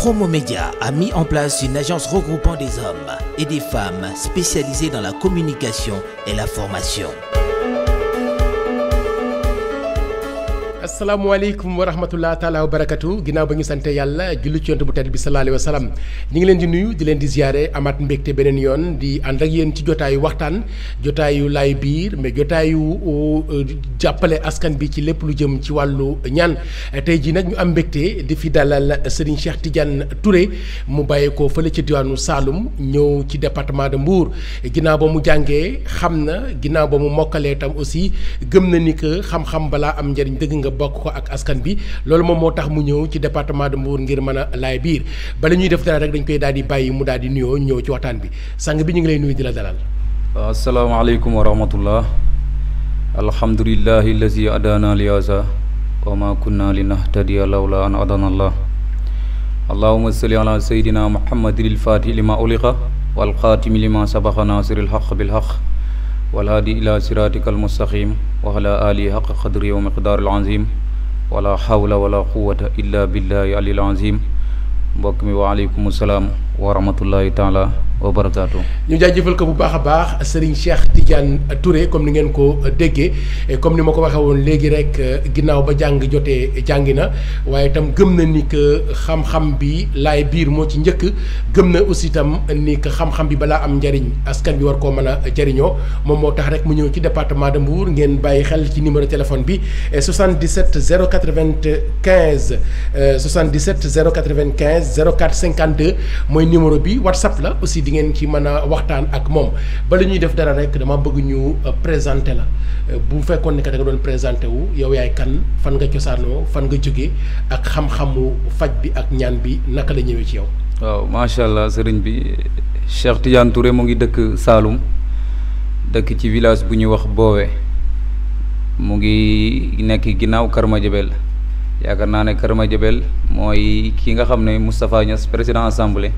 Promomédia a mis en place une agence regroupant des hommes et des femmes spécialisés dans la communication et la formation. asalaamaaleykum wa rahmatullah taala wa barakatu ginnaaw ba ñu sante yàlla julli ci yonent bu tedd bi sallallahu alayhi wa sallam ñi ngi leen di nuyu di leen di ziyaare amaat mbégte beneen yoon di ànd ak yéen ci jotaayu waxtaan jotaayu laay biir mais jotaayu jàppale askan bi ci lépp lu jëm ci wàllu ñaan tey jii nag ñu am mbégte di fi dalal Serigne Cheikh Tidiane Touré mu bàyyi ko fële ci diwaanu Saloum ñëw ci département de Mbour ginnaaw ba mu jàngee xam na ginnaaw ba mu mokkalee tam aussi gëm na ni que xam-xam balaa am njëriñ dëgg nga bokk ko ak askan bi loolu moom moo tax mu ñëw ci département de Mbour ngir mën a laay biir bala ñuy def dara rek dañ koy daal di bàyyi mu daal di nuyoo ñëw ci waxtaan bi sang bi ñu ngi lay nuyu di la dalal. waaw asalaamaaleykum wa rahmatullah alhamdulillahi allazi adana li haza wa ma kunna linahtadiya lawla an adana allah allahumma salli ala sayidina muhammadin il-fatih lima uliqa wal xaatimi lima sabaqa nasiril haqq bil haqq wal hadi ila siratika almustaqim wa ala alihi haqqa qadri wa miqdaaril azim wala hawla wala quwwata illa billahi alil azim mbokk mi wa aleykum salaam wa rahmatullahi taala wa barakaatu. ñu jaajëfal ko bu baax a baax Serigne Cheikh Tidiane Touré comme ni ngeen ko déggee comme ni ma ko waxee woon léegi rek ginnaaw ba jàng jotee jàngi na waaye itam gëm na ni que xam-xam bi laay biir moo ci njëkk gëm na aussi itam ni que xam-xam bi balaa am njariñ askan bi war koo mën a jariñoo moom moo tax rek mu ñëw ci département de Mbour ngeen bàyyi xel ci numéro téléphone bi 77 095 77 095 04 52 mooy numéro bi WhatsApp la aussi. di ngeen ci mën a waxtaan ak moom bala ñuy def dara rek dama bëgg ñu présenté la bu fekkoon ne que da nga doon présenté wu yow yaay kan fan nga cosaanoo fan nga jógee ak xam-xamu faj bi ak ñaan bi naka la ñëwee ci yow. waaw macha allah sëriñ bi Cheikh Tidiane Touré mu ngi dëkk Saloum dëkk ci village bu ñuy wax Boowe mu ngi nekk ginnaaw Kër Madiabel yaakaar naa ne Kër Madiabel mooy ki nga xam ne Moustapha Niass président assemblée.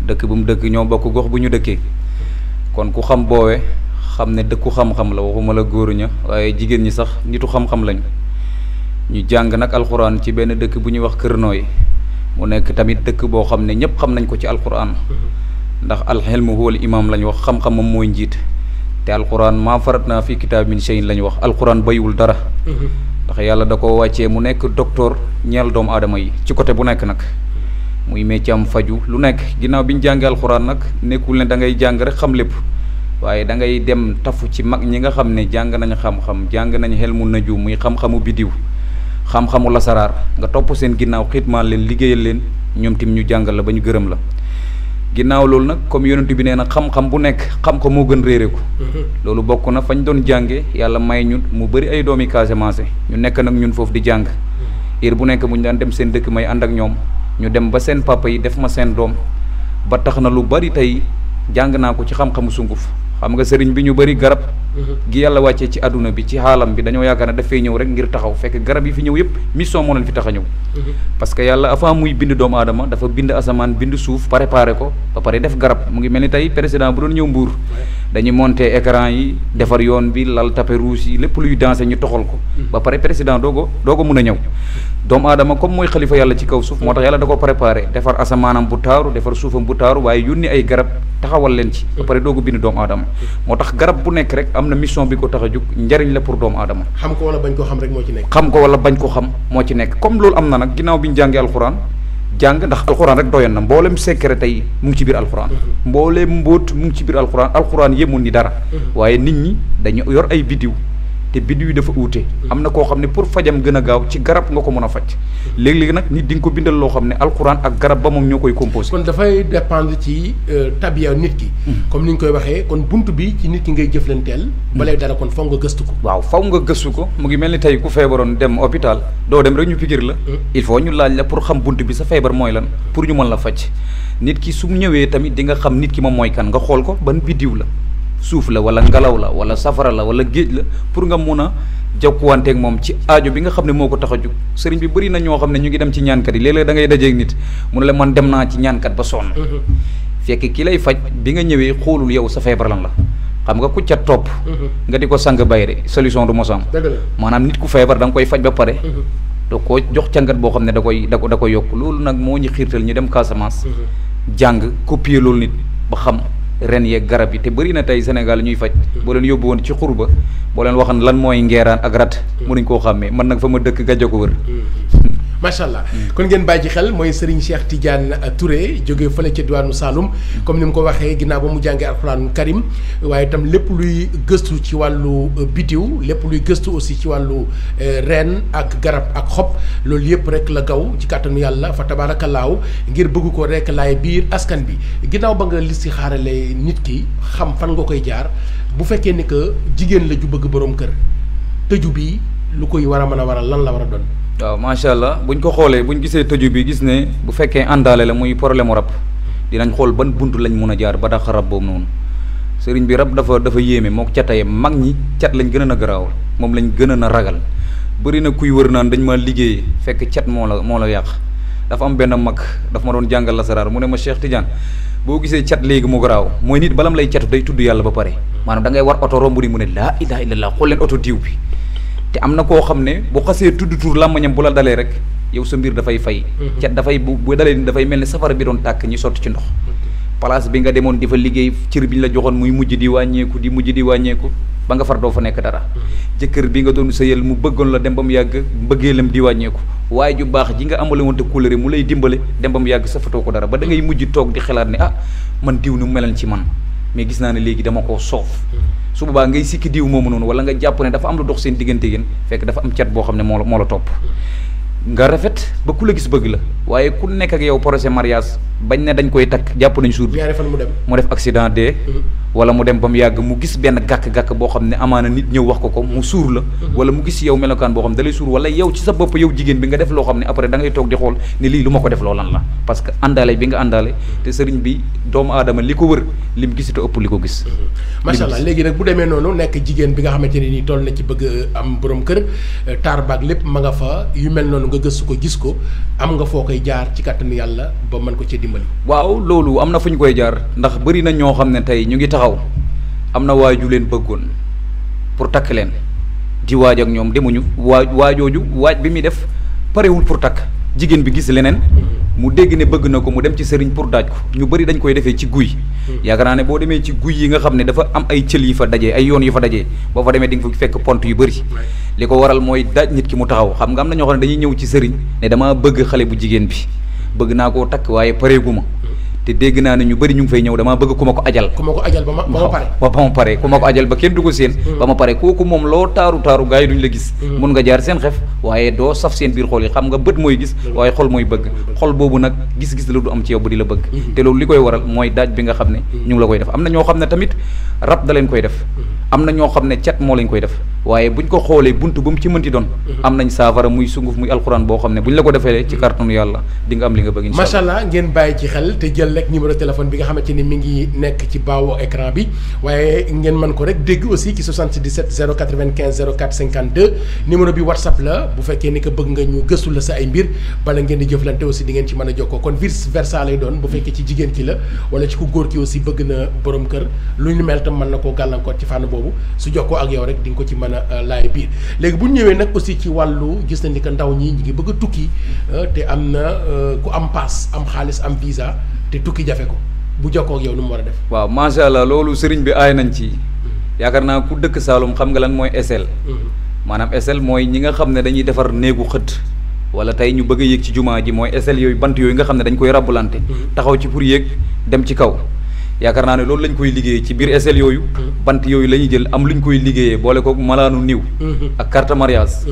dëkk bu mu dëkk ñoo bokk gox bu ñu dëkkee kon ku xam Boowe xam ne dëkku xam-xam la waxuma la góor ña waaye jigéen ñi sax nitu xam-xam lañ ñu jàng nag alxuraan ci benn dëkk bu ñuy wax Kër Nooy mu nekk tamit dëkk boo xam ne ñëpp xam nañ ko ci alxuraan ndax alxilmu huwal imaam lañ wax xam-xam moom mooy njiit te alxuraan maa farat naa fi kitaab min shay'in lañ wax alxuraan bayiwul dara. ndax yàlla da ko wàccee mu nekk docteur ñeel doomu aadama yi ci côté bu nekk nag muy métier am faju lu nekk ginnaaw bi ñu jàngee alxuraan nag nekkul ne da ngay jàng rek xam lépp waaye da ngay dem tafu ci mag ñi nga xam ne jàng nañ xam-xam jàng nañ xel mu naju muy xam-xamu bidiw xam-xamu lasaraar nga topp seen ginnaaw xitmaan leen liggéeyal leen ñoom tim ñu jàngal la ba ñu gërëm la ginnaaw loolu nag comme yonent bi nee na xam-xam bu nekk xam ko moo gën réere ko loolu bokk na fañ doon jànge yàlla may ñu mu bëri ay doomi Casamance ñu nekk nag ñun foofu di jàng heure bu nekk bu ñu daan dem seen dëkk may ànd ak ñoom ñu dem ba seen papa yi def ma seen doom ba tax na lu bari tey jàng naa ko ci xam-xamu sunguf xam nga sëriñ bi ñu bëri garab gi yàlla wàccee ci àdduna bi ci xaalam bi dañoo yaakaar ne dafay ñëw rek ngir taxaw fekk garab yi fi ñëw yëpp mission moo leen fi tax a ñëw parce que yàlla avant muy bind doomu aadama dafa bind asamaan bind suuf préparé ko ba pare def garab mu ngi mel ni tey président bu doon ñëw Mbuur dañuy monter écran yi defar yoon bi lal tapis rouge yi lépp luy danser ñu toxal ko ba pare président doo ko mun a ñëw doomu aadama comme mooy xalifa yàlla ci kaw suuf moo tax yàlla da ko préparé defar asamaanam bu taaru defar suufam bu taaru waaye yónni ay garab taxawal leen ci ba pare doo ko bind doomu aadama moo tax garab bu nekk rek am na mission bi ko tax a jóg njariñ la pour doomu aadama xam ko wala bañ ko xam rek moo ci nekk xam ko wala bañ ko xam moo ci nekk comme loolu am na nag ginnaaw bi ñu jàngee alxuraan jàng ndax alxuraan rek doyoon na mboolem secret tey mu ngi ci biir alxuraan mbooleem mbóot mu ngi ci biir alxuraan yemul ni dara waaye nit ñi dañu yor ay bidiw te bidiw yi dafa uute am na koo xam ne pour fajam gën a gaaw ci garab nga ko mën a faj léegi-léegi nag nit di nga ko bindal loo xam ne alxuraan ak garab ba moom ñoo koy composé kon dafay dépendre ci tabiya nit ki comme ni ñu koy waxee kon bunt bi ci nit ki ngay jëflanteel balay dara kon faw nga gëstu ko waaw faw nga gëstu ko mu ngi mel ni tey ku feebaroon dem hôpital doo dem rek ñu pikir la il faut ñu laaj la pour xam bunt bi sa feebar mooy lan pour ñu mën la faj nit ki su ñëwee tamit di nga xam nit ki moom mooy kan nga xool ko ban bidiw la suuf la wala ngelaw la wala safara la wala géej la pour nga mun a jokkuwanteeg moom ci aajo bi nga xam ne moo ko tax a jug sëriñ bi bëri na ñoo xam ne ñu ngi dem ci ñaankat yi léeg-léeg da ngay dajeeg nit mu ne la man dem naa ci ñaankat ba sonn fekk ki lay faj bi nga ñëwee xoolul yow sa feebar lan la xam nga ku ca topp nga di ko sang bayre solution du mosam maanaam nit ku feebar da nga koy faj ba pare da koo jox càngat boo xam ne da koy yokk loolu nag moo ñu xiirtal ñu dem Casamance jàng copier loolu nit ba xam ren yeeg garab yi te bëri na tey Sénégal ñuy faj boo leen yóbbu woon ci xurba boo leen waxan lan mooy ngeeraan ak rat mënuñ koo xàmmee man nag fa ma dëkk gàjjo ko wër macha allah kon ngeen bàyyi ci xel mooy Serigne Cheikh Tidiane Touré jógee fële ca diwaanu Saloum comme ni mu ko waxee ginnaaw ba mu jàngee alxuraanu karim waaye itam lépp luy gëstu ci wàllu bitiw lépp luy gëstu aussi ci wàllu reen ak garab ak xob loolu yëpp rek la gaw ci kàttanu yàlla fa tabaarakallaahu ngir bëgg ko rek laay biir askan bi ginnaaw ba nga listi xaarale nit ki xam fan nga koy jaar bu fekkee ni que jigéen la ju bëgg borom kër tëju bi lu koy war a mën a waral lan la war a doon. waaw macha allah buñ ko xoolee buñ gisee tëju bi gis ne bu fekkee àndaale la muy problème rab dinañ xool ban buntu lañ mun a jaar ba tax rab boobu noonu sëriñ bi rab dafa yéeme moo ko cataye mag ñi cat lañ gën a garaawal moom lañ gën a ragal bëri na kuy wër naan dañ ma liggéey fekk cat moo la yàq dafa am benn mag dafa ma doon jàngal lasaraar mu ne ma Cheikh Tidiane boo gisee cat léegi mu garaaw mooy nit balam lay catu day tudd yàlla ba pare maanaam da ngay war oto romb ni mu ne laa ilaha illallah xool leen oto diw bi te am na koo xam ne bu xasee tudd tur làmmañam bu la dalee rek yow sa mbir dafay fay cat dafay bu dalee dafay mel ni safara bi doon tàkk ñi sotti ci ndox place bi nga demoon di fa liggéey cër bi ñu la joxoon muy mujj di wàññeeku ba nga far doo fa nekk dara jëkkër bi nga doon sëyal mu bëggoon la dem ba mu yàgg mbëggeelam di wàññeeku waaye ju baax ji nga amale woon te kóllëre mu lay dimbale dem ba mu yàgg safatoo ko dara ba da ngay mujj toog di xalaat ne man diw ni mu melan ci man mais gis naa ne léegi dama koo soof su boobaa ngay sikki diw moomu noonu wala nga jàpp ne dafa am lu dox seen diggante yéen fekk dafa am cat boo xam ne moo la topp nga rafet ba ku la gis bëgg la waaye ku nekk ak yow projet mariage bañ ne dañ koy takk jàpp nañ suur bi mu def accident de wala mu dem ba mu yàgg mu gis benn gàkk-gàkk boo xam ne amaana nit ñëw wax ko mu suur la wala mu gis yow melokaan boo xam ne da lay suur wala yow ci sa bopp yow jigéen bi nga def loo xam ne après da ngay toog di xool ne lii lu ma ko def loo lan la parce que àndaale bi nga àndaale te sëriñ bi doomu aadama li ko wër lim gis te ëpp li ko gis macha allah léegi nag bu demee noonu nekk jigéen bi nga xamante ne nii toll na ci bëgg am borom kër taar baag lépp ma nga fa yu mel noonu nga gëstu ko gis ko am nga foo koy jaar ci kàttanu yàlla ba mën ko ci dimbali. waaw loolu am na fu ñu koy jaar ndax bëri na ñoo xam ne tey ñu ngi taxaw am na waaju leen bëggoon pour takk leen di waaj ak ñoom demuñu waajooju waaj bi muy def parewul pour takk jigéen bi gis leneen mu dégg ne bëgg na ko mu dem ci sëriñ pour daaj ko ñu bëri dañ koy defee ci guy yaakaar naa ne boo demee ci guy yi nga xam ne dafa am ay cël yi fa dajee ay yoon yu fa dajee boo fa demee di nga fa fekk pont yu bëri li ko waral mooy daaj nit ki mu taxaw xam nga am na ñoo xam ne dañuy ñëw ci sëriñ ne dama bëgg xale bu jigéen bi bëgg naa koo takk waaye pareegu ma te dégg naa ne ñu bëri ñu ngi fay ñëw damaa bëgg ku ma ko ajal ba ma pare ku ma ko ajal ba kenn du ko seen ba ma pare kooku moom loo taaru gars yi duñ la gis mun nga jaar seen xef waaye doo saf seen biir xol yi xam nga bët mooy gis waaye xol mooy bëgg xol boobu nag gis-gis la du am ci yow ba di la bëgg te loolu li koy waral mooy daaj bi nga xam ne ñu ngi la koy def am na ñoo xam ne tamit rab da leen koy def am na ñoo xam ne cat moo lañ koy def waaye buñ ko xoolee buntu ba mu ci mënti doon am nañ saafara muy sunguf muy alxuraan boo xam ne buñ la ko defee ci kàttanu yàlla di nga am li nga bëgg inshallah macha allah ngeen bàyyi ci xel te jël rek numéro téléphone bi nga xamante ni mi ngi nekk ci baawu écran bi waaye ngeen mën ko rek dégg aussi ci 77 095 04 52 numéro bi whatsapp la bu fekkee ni que bëgg nga ñu gëstu la sa ay mbir bala ngeen di jëflante aussi di ngeen ci mën a jokkoo kon vice versa lay doon bu fekkee ci jigéen ki la wala ci ku góor ki aussi bëgg na borom kër lu ñu mel tam mën na koo gàllankoor ci fànn boobu su jokkoo ak yow rek di nga ko ci mën a laay biir léegi bu ñu ñëwee nag aussi ci wàllu gis nañ ni que ndaw ñi ngi bëgg a tukki te am na ku am pass am xaalis am visa te tukki jafe ko bu jokkoo ak yow nu mu war a def. waaw macha allah loolu sëriñ bi aay nañ ci yaakaar naa ku dëkk Saalum xam nga lan mooy SL. maanaam SL mooy ñi nga xam ne dañuy defar néegu xëdd wala tey ñu bëgg a yéeg ci jumaa ji mooy SL yooyu bant yooyu nga xam ne dañ koy rabbalante taxaw ci pour yéeg dem ci kaw. yaakaar naa ne loolu lañ koy liggéeyee ci biir SL yooyu bant yooyu la ñuy jël am lu ñu koy liggéeyee boole ko malaanu niw ak carte mariage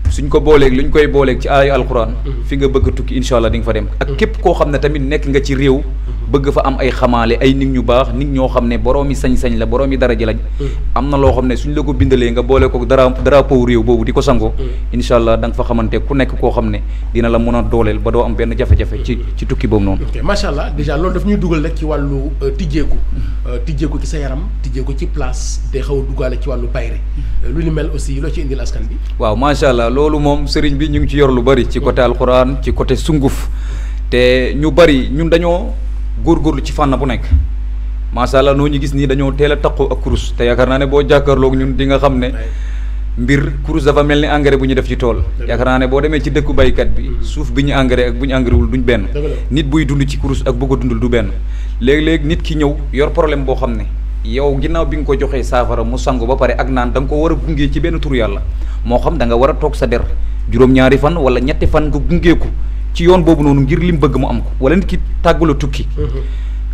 suñ ko booleeg lu ñu koy booleeg ci ay alxuraan fi nga bëgg a tukki incha allah di nga fa dem ak képp koo xam ne tamit nekk nga ci réew bëgg fa am ay xamaale ay nit ñu baax nit ñoo xam ne boroomi sañ-sañ la boroomi daraja lañ am na loo xam ne suñ la ko bindalee nga boole ko drapeau réew boobu di ko sangoo incha allah da nga fa xamante ku nekk koo xam ne dina la mën a dooleel ba doo am benn jafe-jafe ci tukki boobu noonu. ok macha allah déjà loolu daf ñuy dugal rek ci wàllu tijjeeku ci sa yaram tijjeeku ci place day xaw a duggaale ci wàllu bayre lu ni mel aussi loo ci indil askan bi. waaw macha allah loolu moom sëriñ bi ñu ngi ci yor lu bari ci côté alxuraan ci côté sunguf te ñu bari ñun dañoo góorgóorlu ci fànn bu nekk macha allah noo ñu gis nii dañoo teel a taqoo ak kurus te yaakaar naa ne boo jàkkaarloog ñun di nga xam ne mbir kurus dafa mel ni engrais bu ñu def ci tool yaakaar naa ne boo demee ci dëkku baykat bi suuf bi ñu engrais ak bu ñu engrais wul duñ benn nit buy dund ci kurus ak bu ko dundul du benn léeg-léeg nit ki ñëw yor problème boo xam ne yow ginnaaw bi nga ko joxee saafara mu sangu ba pare ak naan da nga ko war a gungee ci benn tur yàlla moo xam da nga war a toog sa der juróom-ñaari fan wala ñetti fan nga gungeeku ci yoon boobu noonu ngir lim bëgg mu am ko wala nit ki tàggula tukki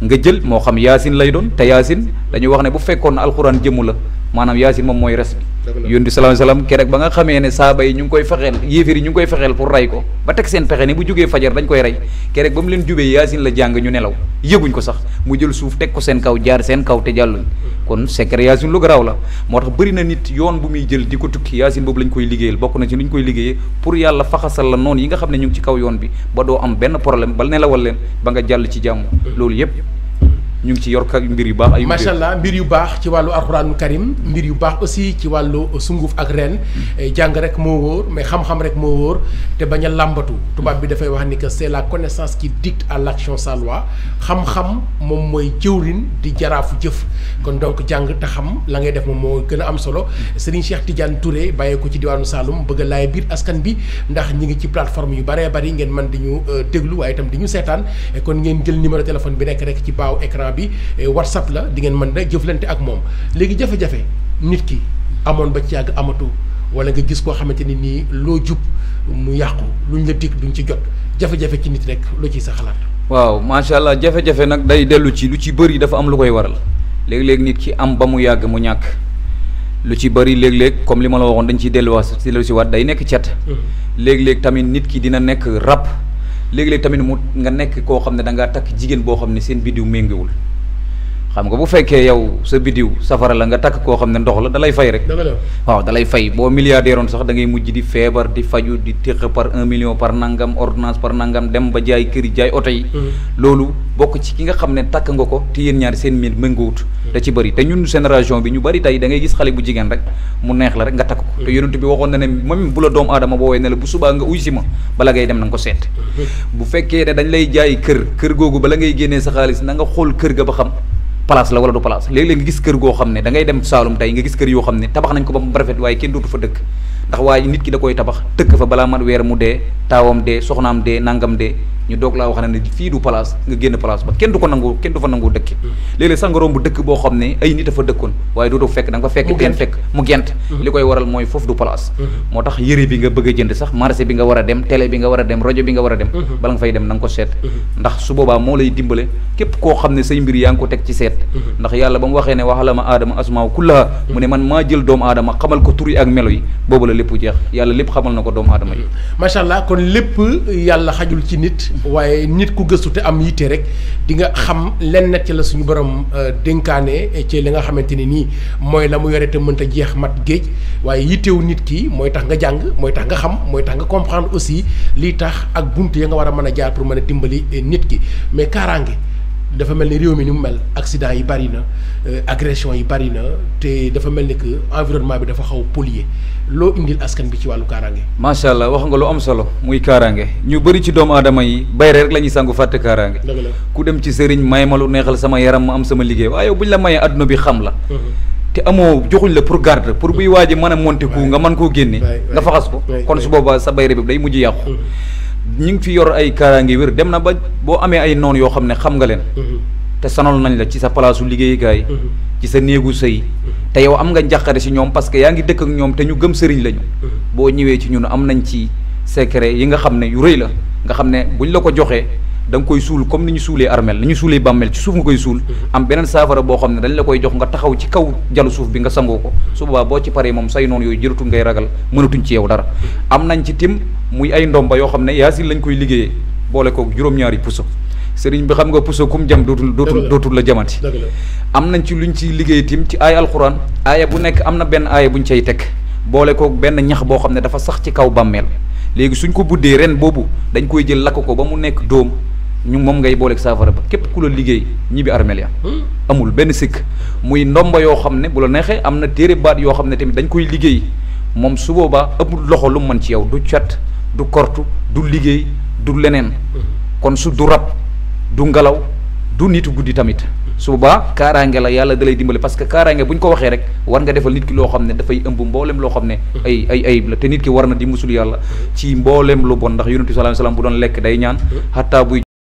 nga jël moo xam yaasin lay doon te yaasin dañuy wax ne bu fekkoon na alxuraan jëmu la maanaam yaasin moom mooy res bi yónni sallallahu alayhi wasallam keroog ba nga xamee ne saaba yi ñu ngi koy fexeel yéeféer yi ñu ngi koy fexeel pour rey ko ba teg seen pexe ni bu jógee fajar dañ koy rey keroog ba mu leen jubee yaasin la jàng ñu nelaw yëguñ ko sax mu jël suuf teg ko seen kaw jaar seen kaw te jàlluñ kon secret yaasin lu garaaw la moo tax bëri na nit yoon bu muy jël di ko tukki yaasin boobu lañ koy liggéeyal bokk na ci lu ñu koy liggéeyee pour yàlla faxasal la noonu yi nga xam ne ñu ngi ci kaw yoon bi ba doo am benn problème ba nelawal leen ba nga jàll ci jàmm loolu yëpp ñu ngi ci yor ka mbir yu baax ay macha allah mbir yu baax ci wàllu alxuraanu karim mbir yu baax aussi ci wàllu sunguf ak ren jàng rek moo wóor mais xam-xam rek moo wóor te bañ a làmbatu tubaab bi dafay wax ni que c'est la connaissance qui dicte à l'action sa loi xam-xam moom mooy jëwrin di jaraafu jëf kon donc jàng te xam la ngay def moom moo gën a am solo Serigne Cheikh Tidiane Touré bàyyee ko ci diwaanu Saloum bëgg a laay biir askan bi ndax ñi ngi ci plateforme yu bëree bëri ngeen mën di ñu déglu waaye itam di ñu seetaan kon ngeen jël numéro téléphone bi nekk rek ci baaw écran bi WhatsApp la di ngeen mën da jëflante ak moom léegi jafe-jafe nit ki amoon ba ci yàgg amatu wala nga gis koo xamante ni nii loo jub mu yàqu luñ la dig duñ ci jot jafe-jafe ci nit rek loo ciy sa xalaat. waaw macha allah jafe-jafe nag day dellu ci lu ci bëri dafa am lu koy waral léeg-léeg nit ki am ba mu yàgg mu ñàkk lu ci bëri léeg-léeg comme li ma la waxoon dañ ciy dellu si waat day nekk cet léeg-léeg tamit nit ki dina nekk rab léeg-léeg tamit mu nga nekk koo xam ne da ngaa takk jigéen boo xam ne seen biddiw méngewul xam nga bu fekkee yow sa biddiw safara la nga takk koo xam ne ndox la dalay fay rek waaw dalay fay boo milliardaire oon sax da ngay mujj di feebar di faju di téq par 1 million par nangam ordonnance par nangam dem ba jaay kër yi jaay oto yi loolu bokk ci ki nga xam ne takk nga ko te yéen ñaari seen mil méngoowut da ci bëri te ñun génération bi ñu bëri tey da ngay gis xale bu jigéen rek mu neex la rek nga takk ko te yonent bi waxoon na ne même bu la doomu aadama boowee ne la bu subaa nga uy si ma bala ngay dem na nga ko seet bu fekkee ne dañ lay jaay kër googu bala ngay génnee sa xaalis na nga xool kër ga ba xam place la wala du place léeg-léeg nga gis kër goo xam ne da ngay dem Saalum tey nga gis kër yoo xam ne tabax nañ ko ba mu rafet waaye kenn dootu fa dëkk ndax waaye nit ki da koy tabax tëkk fa balaa mat weer mu dee taawam dee soxnaam dee nangam dee ñu doog laa wax ne fii du place nga génn place ba kenn du ko nangu kenn du fa nangu dëkk léeg-léeg sax nga romb dëkk boo xam ne ay nit a fa dëkkoon waaye dootoo fekk da nga fa fekk teen fekk mu gent li koy waral mooy foofu du place moo tax yëre bi nga bëgg a jënd sax marché bi nga war a dem télé bi nga war a dem rajo bi nga war a dem bala nga fay dem na nga ko seet ndax su boobaa moo lay dimbale képp koo xam ne say mbir yaa ngi ko teg ci seet ndax yàlla ba mu waxee ne waxalama aadama asmaaw kullaha mu ne man maa jël doomu aadama xamal ko tur yi ak melo yi boobu la lépp jeex yàlla lépp xamal na ko doomu aadama yi macha allah kon lépp yàlla xajul ci nit waaye nit ku gëstu te am yitte rek di nga xam lenn ci la suñu borom dénkaane ci li nga xamante ni nii mooy la mu yore te mënta jeex mat géej waaye yittewu nit ki mooy tax nga jàng mooy tax nga xam mooy tax nga comprendre aussi lii tax ak bunt ya nga war a mën a jaar pour mën a dimbali nit ki mais kaaraange dafa mel ni réew mi ni mu mel accident yi bari na agression yi bari na te dafa mel ni que environnement bi dafa xaw pollué loo indil askan bi ci wàllu kaaraange. macha allah wax nga lu am solo muy kaaraange ñu bëri ci doomu aadama yi bayre rek la ñuy sangu fàtte kaaraange. dëgg la ku dem ci sëriñ may ma lu neexal sama yaram ma am sama liggéey waaye yow bu ñu la mayee adduna bi xam la. te amoo joxuñ la pour garde pour buy waaj a mën a monter ku nga mën koo génne. nga faxas ko kon su boobaa sa bayre bi day mujj yàqu. ñu ngi fi yor ay kaaraange wér dem na ba boo amee ay noon yoo xam ne xam nga leen te sonal nañ la ci sa palaasu liggéeyukaay ci sa néegu sëy te yow am nga njàqare si ñoom parce que yaa ngi dëkk ak ñoom te ñu gëm sëriñ lañu boo ñëwee ci ñun am nañ ci secret yi nga xam ne yu rëy la nga xam ne buñ la ko joxee da nga koy suul comme ni ñu suulee armel ni ñu suulee bàmmeel ci suuf nga koy suul am beneen saafara boo xam ne dañ la koy jox nga taxaw ci kaw jalu suuf bi nga sangoo ko su boobaa boo ci paree moom say noonu yooyu jëratul ngay ragal mënatuñ ci yow dara am nañ ci tim muy ay ndomba yoo xam ne yaasin lañ koy liggéeyee boole ko juróom-ñaari puso sëriñ bi xam nga puso kum jam dootul la jamati am nañ ci luñ ci liggéey tim ci aaya alxuraan aaya bu nekk am na benn aaya buñ cay teg boole ko benn ñax boo xam ne dafa sax ci kaw bàmmeel léegi suñ ko buddee ren boobu dañ koy jël lakk ko ba mu nekk dóom ñu moom ngay booleeg saafara ba képp ku la liggéey ñibbi armeel ya amul benn sikk muy ndomba yoo xam ne bu la neexee am na téere baat yoo xam ne tamit dañ koy liggéey moom su boobaa ëpp loxo lu mu mën ci yow du cat du kortu du liggéey du leneen kon su du rab du ngelaw du nitu guddi tamit su boobaa kaaraange la yàlla da lay dimbali parce que kaaraange bu ñu ko waxee rek war nga defal nit ki loo xam ne dafay ëmb mboolem loo xam ne ay ayib la te nit ki war na di musul yàlla ci mboolem lu bon ndax yonent bi sallallahu alayhi wasallam bu doon lekk day ñaan xataa buy